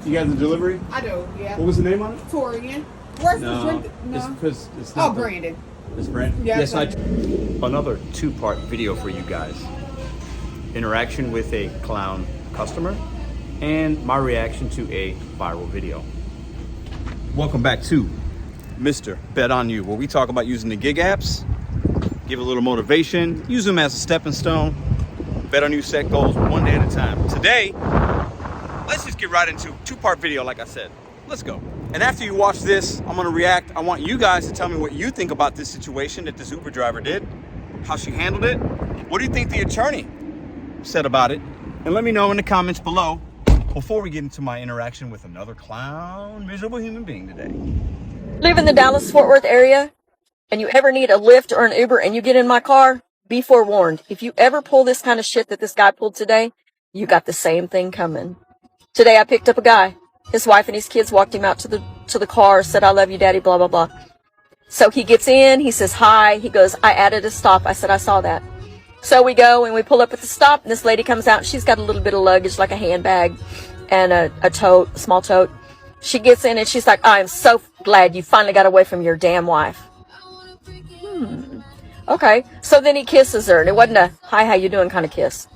You guys a delivery? I do, yeah. What was the name on it? Torian. Where's the No, drink? No. it's not. Oh, Brandon. It's Brandon? Yeah, Yes, Another two-part video for you guys. Interaction with a clown customer and my reaction to a viral video. Welcome back to Mr.BetonYou, where we talk about using the gig apps, give a little motivation, use them as a stepping stone, bet on you, set goals one day at a time. Today, let's just get right into two-part video, like I said. Let's go. And after you watch this, I'm gonna react. I want you guys to tell me what you think about this situation that this Uber driver did, how she handled it. What do you think the attorney said about it? And let me know in the comments below before we get into my interaction with another clown, miserable human being today. Live in the Dallas-Fort Worth area and you ever need a Lyft or an Uber and you get in my car, be forewarned. If you ever pull this kind of shit that this guy pulled today, you got the same thing coming. Today I picked up a guy. His wife and his kids walked him out to the car, said, "I love you, Daddy," blah, blah, blah. So he gets in, he says hi, he goes, "I added a stop." I said, "I saw that." So we go and we pull up at the stop, and this lady comes out, and she's got a little bit of luggage, like a handbag and a tote, a small tote. She gets in and she's like, "I'm so glad you finally got away from your damn wife." Okay. So then he kisses her, and it wasn't a "hi, how you doing" kind of kiss.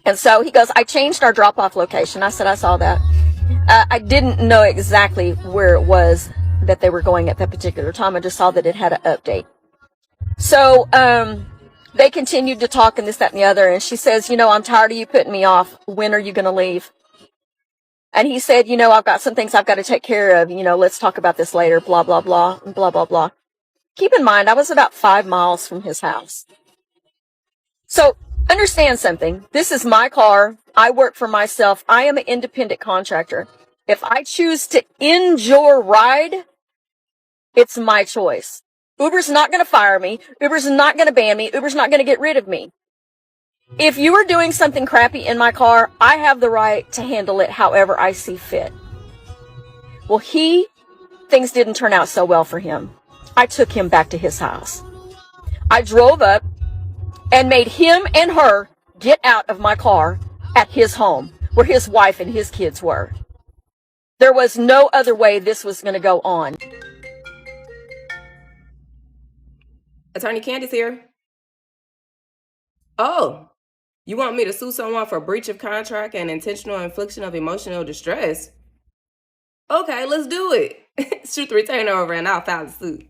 And so he goes, "I changed our drop-off location." I said, "I saw that." I didn't know exactly where it was that they were going at that particular time. I just saw that it had an update. So they continued to talk and this, that, and the other. And she says, "You know, I'm tired of you putting me off. When are you going to leave?" And he said, "You know, I've got some things I've got to take care of. You know, let's talk about this later, blah, blah, blah, blah, blah, blah." Keep in mind, I was about 5 miles from his house. So understand something. This is my car. I work for myself. I am an independent contractor. If I choose to end your ride, it's my choice. Uber's not going to fire me. Uber's not going to ban me. Uber's not going to get rid of me. If you are doing something crappy in my car, I have the right to handle it however I see fit. Well, things didn't turn out so well for him. I took him back to his house. I drove up and made him and her get out of my car at his home, where his wife and his kids were. There was no other way this was going to go on. Attorney Candace here. Oh, you want me to sue someone for breach of contract and intentional infliction of emotional distress? Okay, let's do it. Shoot the retainer over and I'll file the suit.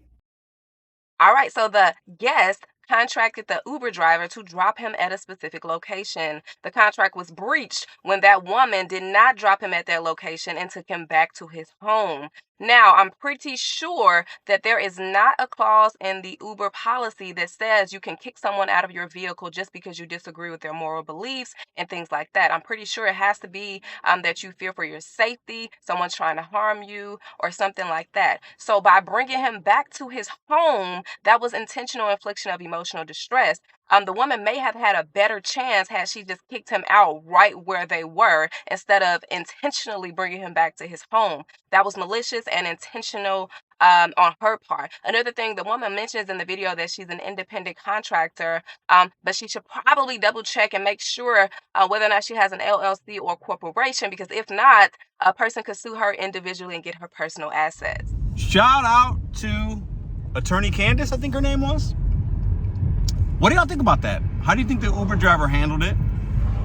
All right, so the guest contracted the Uber driver to drop him at a specific location. The contract was breached when that woman did not drop him at their location and took him back to his home. Now, I'm pretty sure that there is not a clause in the Uber policy that says you can kick someone out of your vehicle just because you disagree with their moral beliefs and things like that. I'm pretty sure it has to be that you fear for your safety, someone's trying to harm you, or something like that. So by bringing him back to his home, that was intentional infliction of emotional distress. The woman may have had a better chance had she just kicked him out right where they were instead of intentionally bringing him back to his home. That was malicious and intentional on her part. Another thing, the woman mentions in the video that she's an independent contractor, but she should probably double check and make sure whether or not she has an LLC or corporation, because if not, a person could sue her individually and get her personal assets. Shout out to Attorney Candace, I think her name was. What do y'all think about that? How do you think the Uber driver handled it?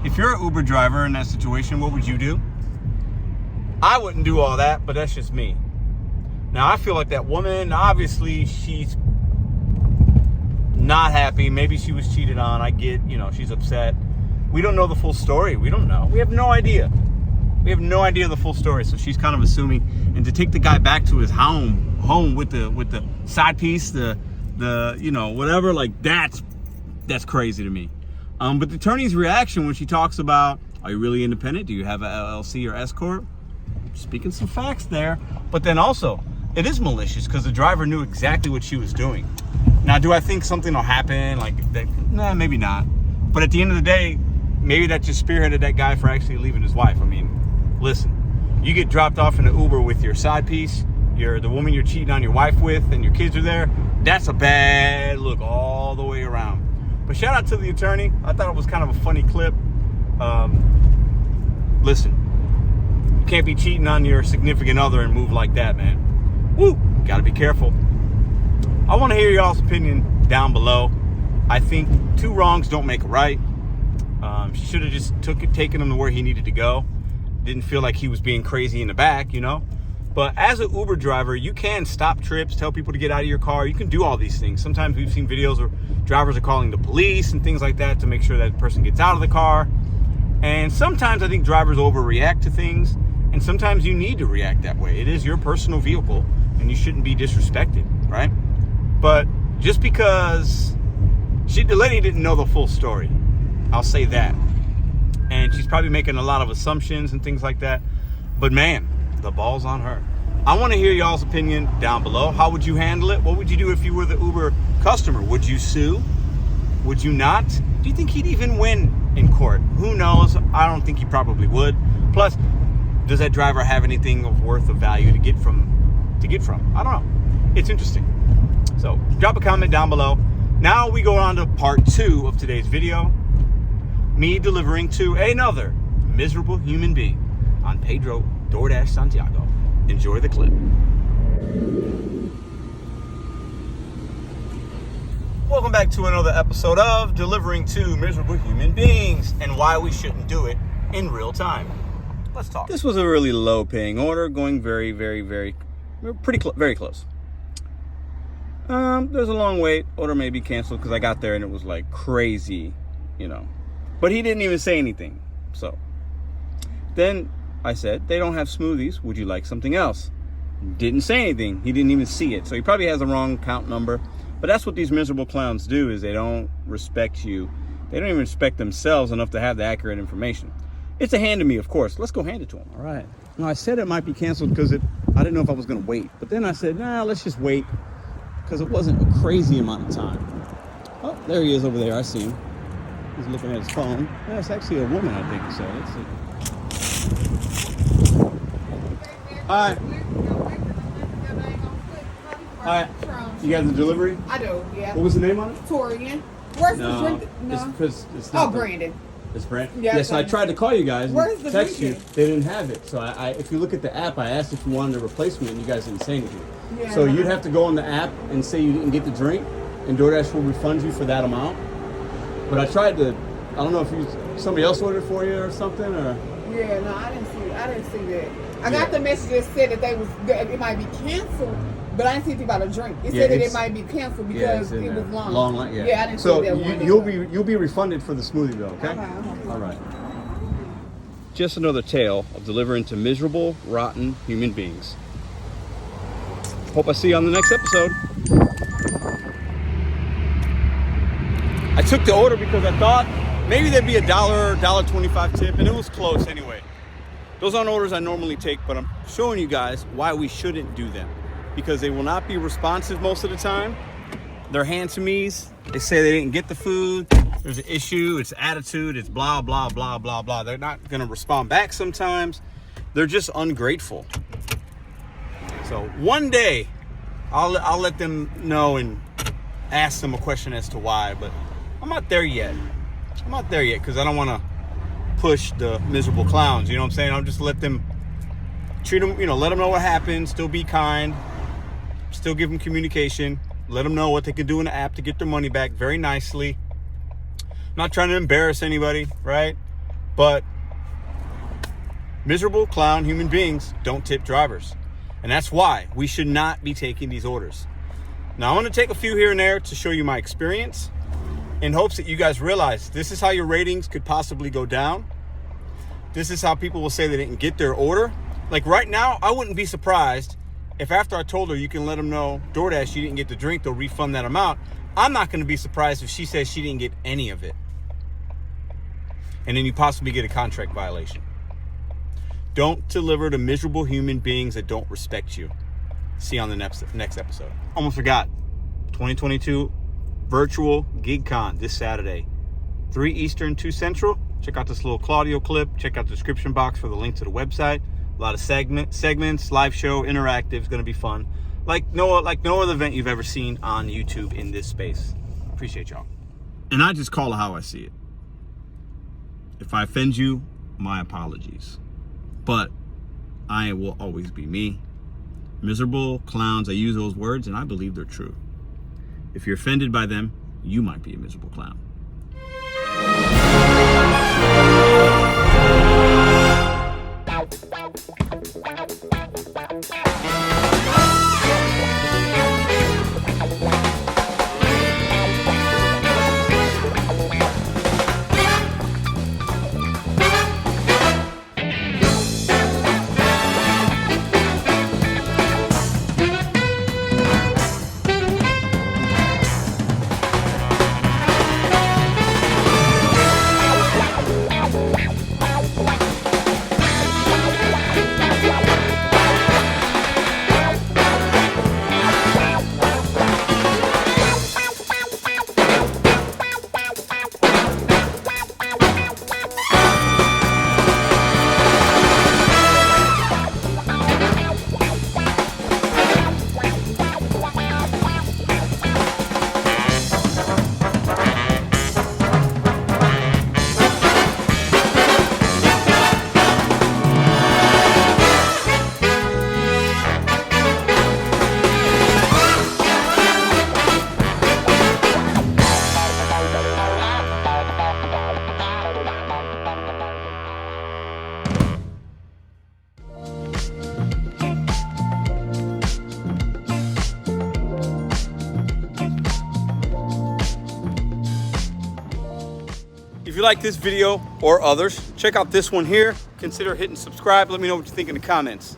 If you're an Uber driver in that situation, what would you do? I wouldn't do all that, but that's just me. Now, I feel like that woman, obviously, she's not happy. Maybe she was cheated on. I get, she's upset. We don't know the full story. We don't know. We have no idea. We have no idea the full story. So she's kind of assuming. And to take the guy back to his home with the side piece, the whatever, like that's crazy to me. But the attorney's reaction when she talks about, are you really independent? Do you have a LLC or S corp? Speaking some facts there. But then also, it is malicious because the driver knew exactly what she was doing. Now, do I think something will happen like that? Nah, maybe not. But at the end of the day, maybe that just spearheaded that guy for actually leaving his wife. I mean, listen, you get dropped off in an Uber with your side piece, the woman you're cheating on your wife with, and your kids are there. That's a bad look all the way around. But shout out to the attorney. I thought it was kind of a funny clip. Listen, can't be cheating on your significant other and move like that, man. Woo, gotta be careful. I want to hear y'all's opinion down below. I think two wrongs don't make a right. She should have just taken him to where he needed to go. Didn't feel like he was being crazy in the back, you know. But as an Uber driver, you can stop trips, tell people to get out of your car. You can do all these things. Sometimes we've seen videos where drivers are calling the police and things like that to make sure that person gets out of the car. And sometimes I think drivers overreact to things, and sometimes you need to react that way. It is your personal vehicle, and you shouldn't be disrespected, right? But just because the lady didn't know the full story, I'll say that. And she's probably making a lot of assumptions and things like that. But man, the ball's on her. I want to hear y'all's opinion down below. How would you handle it? What would you do if you were the Uber customer? Would you sue? Would you not? Do you think he'd even win in court? Who knows? I don't think he probably would. Plus, does that driver have anything of worth of value to get from? I don't know. It's interesting. So drop a comment down below. Now we go on to part 2 of today's video. Me delivering to another miserable human being on Pedro DoorDash Santiago. Enjoy the clip. Welcome back to another episode of Delivering to Miserable Human Beings and why we shouldn't do it in real time. Let's talk. This was a really low paying order, going very close. There's a long wait. Order may be canceled because I got there and it was like crazy, you know. But he didn't even say anything. So then I said, they don't have smoothies. Would you like something else? Didn't say anything. He didn't even see it. So he probably has the wrong count number. But that's what these miserable clowns do, is they don't respect you. They don't even respect themselves enough to have the accurate information. It's a hand to me, of course. Let's go hand it to him. All right. Now, I said it might be canceled because I didn't know if I was going to wait. But then I said, nah, let's just wait, because it wasn't a crazy amount of time. Oh, there he is over there. I see him. He's looking at his phone. That's actually a woman, I think. So let's see. Hi. Hi. You got the delivery? I do, yeah. What was the name on it? Torian. Where's the drink? No. It's not Brandon. It's Brandon? Yeah, Yes, I tried to call you guys Where's and the text you. drink? They didn't have it. So if you look at the app, I asked if you wanted a replacement, and you guys didn't say anything. Yeah. So you'd have to go on the app and say you didn't get the drink, and DoorDash will refund you for that amount. But I tried to, I don't know if somebody else ordered for you or something, or... Yeah, no, I didn't see that. I got the message that said that it might be canceled, but I didn't see anything about a drink. It said that it might be canceled because it was long. Long line, yeah. Yeah, I didn't so see that one. You'll be refunded for the smoothie though, okay? All right. Just another tale of delivering to miserable, rotten human beings. Hope I see you on the next episode. I took the order because I thought maybe there'd be $1 or $1.25 tip, and it was close anyway. Those aren't orders I normally take, but I'm showing you guys why we shouldn't do them. Because they will not be responsive most of the time. They're hand-to-me's. They say they didn't get the food. There's an issue. It's attitude. It's blah, blah, blah, blah, blah. They're not going to respond back sometimes. They're just ungrateful. So one day, I'll let them know and ask them a question as to why. But I'm not there yet. I'm not there yet because I don't want to push the miserable clowns. You know what I'm saying? I'll just let them treat them, let them know what happened. Still be kind. Still give them communication. Let them know what they can do in the app to get their money back very nicely. I'm not trying to embarrass anybody, right? But miserable clown human beings don't tip drivers. And that's why we should not be taking these orders. Now, I'm going to take a few here and there to show you my experience in hopes that you guys realize this is how your ratings could possibly go down. This is how people will say they didn't get their order. Like right now, I wouldn't be surprised if after I told her you can let them know DoorDash you didn't get the drink, they'll refund that amount. I'm not going to be surprised if she says she didn't get any of it. And then you possibly get a contract violation. Don't deliver to miserable human beings that don't respect you. See you on the next episode. Almost forgot. 2022 virtual GigCon this Saturday. 3 Eastern, 2 Central. Check out this little Claudio clip. Check out the description box for the link to the website. A lot of segments, live show, interactive. It's going to be fun. Like no other event you've ever seen on YouTube in this space. Appreciate y'all. And I just call it how I see it. If I offend you, my apologies. But I will always be me. Miserable clowns, I use those words and I believe they're true. If you're offended by them, you might be a miserable clown. If you like this video or others, check out this one here. Consider hitting subscribe. Let me know what you think in the comments.